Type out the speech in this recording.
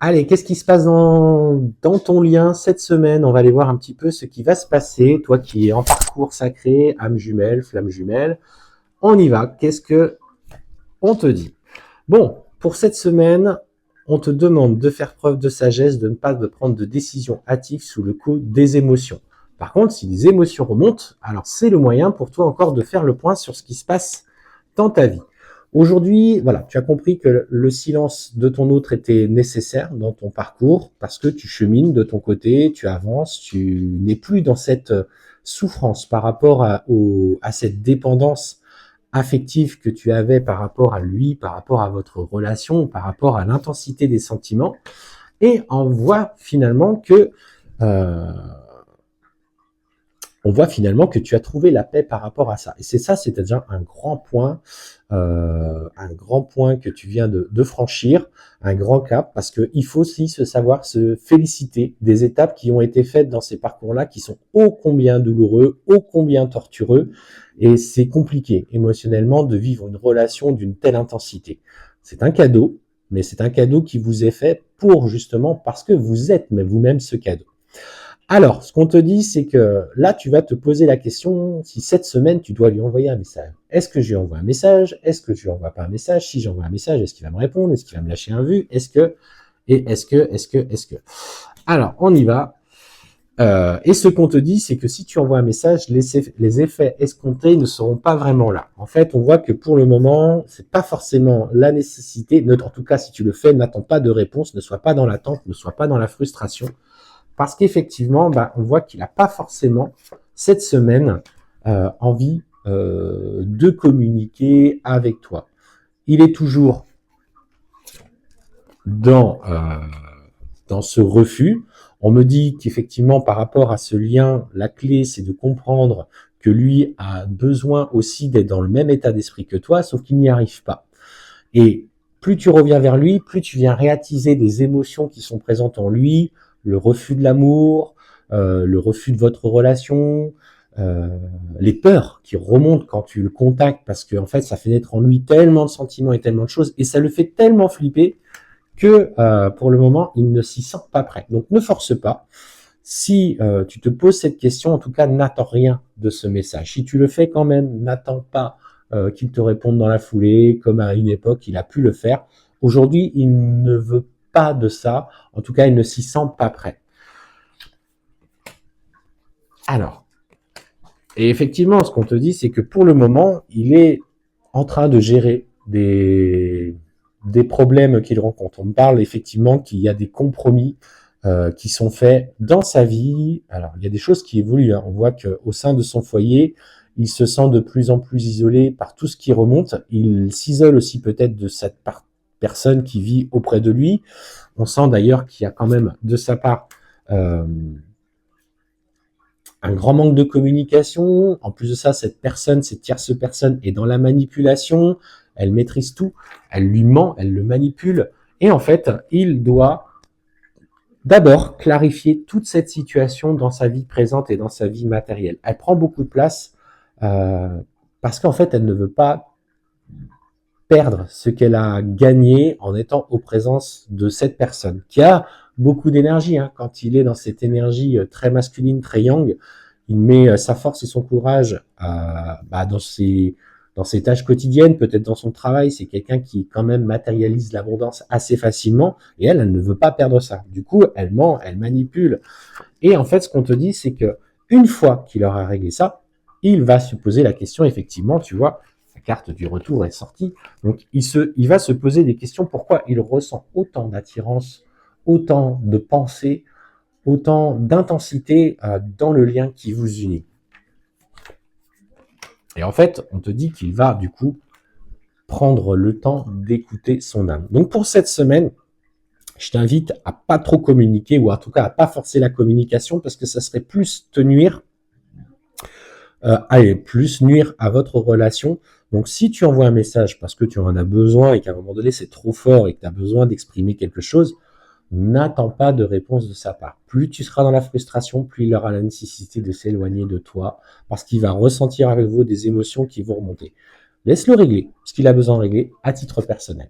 Allez, qu'est-ce qui se passe dans ton lien cette semaine? On va aller voir un petit peu ce qui va se passer. Toi qui es en parcours sacré, âme jumelle, flamme jumelle, on y va. Qu'est-ce que on te dit? Bon, pour cette semaine, on te demande de faire preuve de sagesse, de ne pas prendre de décisions hâtives sous le coup des émotions. Par contre, si les émotions remontent, alors c'est le moyen pour toi encore de faire le point sur ce qui se passe dans ta vie. Aujourd'hui, voilà, tu as compris que le silence de ton autre était nécessaire dans ton parcours parce que tu chemines de ton côté, tu avances, tu n'es plus dans cette souffrance par rapport à cette dépendance affective que tu avais par rapport à lui, par rapport à votre relation, par rapport à l'intensité des sentiments, et euh, on voit finalement que tu as trouvé la paix par rapport à ça. Et c'est ça, c'est-à-dire un grand point que tu viens de franchir, un grand cap, parce qu'il faut aussi savoir se féliciter des étapes qui ont été faites dans ces parcours-là, qui sont ô combien douloureux, ô combien tortureux, et c'est compliqué émotionnellement de vivre une relation d'une telle intensité. C'est un cadeau, mais c'est un cadeau qui vous est fait pour justement parce que vous êtes vous-même ce cadeau. Alors, ce qu'on te dit, c'est que là, tu vas te poser la question si cette semaine, tu dois lui envoyer un message. Est-ce que je lui envoie un message? Est-ce que je lui envoie pas un message? Si j'envoie un message, est-ce qu'il va me répondre? Est-ce qu'il va me lâcher un vu? Est-ce que? Alors, on y va. Et ce qu'on te dit, c'est que si tu envoies un message, les effets escomptés ne seront pas vraiment là. En fait, on voit que pour le moment, c'est pas forcément la nécessité. En tout cas, si tu le fais, n'attends pas de réponse, ne sois pas dans l'attente, ne sois pas dans la frustration. Parce qu'effectivement, on voit qu'il n'a pas forcément cette semaine envie de communiquer avec toi. Il est toujours dans ce refus. On me dit qu'effectivement, par rapport à ce lien, la clé, c'est de comprendre que lui a besoin aussi d'être dans le même état d'esprit que toi, sauf qu'il n'y arrive pas. Et plus tu reviens vers lui, plus tu viens réattiser des émotions qui sont présentes en lui, le refus de l'amour, le refus de votre relation, les peurs qui remontent quand tu le contactes, parce que en fait, ça fait naître en lui tellement de sentiments et tellement de choses, et ça le fait tellement flipper que pour le moment, il ne s'y sent pas prêt. Donc ne force pas. Si tu te poses cette question, en tout cas, n'attends rien de ce message. Si tu le fais quand même, n'attends pas qu'il te réponde dans la foulée, comme à une époque, il a pu le faire. Aujourd'hui, il ne veut pas de ça. En tout cas, il ne s'y sent pas prêt. Alors, et effectivement, ce qu'on te dit, c'est que pour le moment, il est en train de gérer des problèmes qu'il rencontre. On me parle effectivement qu'il y a des compromis qui sont faits dans sa vie. Alors, il y a des choses qui évoluent. On voit qu'au sein de son foyer, il se sent de plus en plus isolé par tout ce qui remonte. Il s'isole aussi peut-être de cette personne qui vit auprès de lui. On sent d'ailleurs qu'il y a quand même de sa part un grand manque de communication. En plus de ça, cette tierce personne est dans la manipulation. Elle maîtrise tout. Elle lui ment, elle le manipule. Et en fait, il doit d'abord clarifier toute cette situation dans sa vie présente et dans sa vie matérielle. Elle prend beaucoup de place parce qu'en fait, elle ne veut pas perdre ce qu'elle a gagné en étant aux présences de cette personne qui a beaucoup d'énergie. Quand il est dans cette énergie très masculine, très yang, il met sa force et son courage dans ses tâches quotidiennes, peut-être dans son travail. C'est quelqu'un qui quand même matérialise l'abondance assez facilement et elle ne veut pas perdre ça. Du coup, elle ment, elle manipule. Et en fait, ce qu'on te dit, c'est que une fois qu'il aura réglé ça, il va se poser la question, effectivement, tu vois, la carte du retour est sortie. Donc, il va se poser des questions. Pourquoi il ressent autant d'attirance, autant de pensée, autant d'intensité dans le lien qui vous unit. Et en fait, on te dit qu'il va, du coup, prendre le temps d'écouter son âme. Donc, pour cette semaine, je t'invite à pas trop communiquer, ou en tout cas à pas forcer la communication, parce que ça serait plus te nuire, plus nuire à votre relation. Donc, si tu envoies un message parce que tu en as besoin et qu'à un moment donné, c'est trop fort et que tu as besoin d'exprimer quelque chose, n'attends pas de réponse de sa part. Plus tu seras dans la frustration, plus il aura la nécessité de s'éloigner de toi parce qu'il va ressentir avec vous des émotions qui vont remonter. Laisse-le régler ce qu'il a besoin de régler à titre personnel.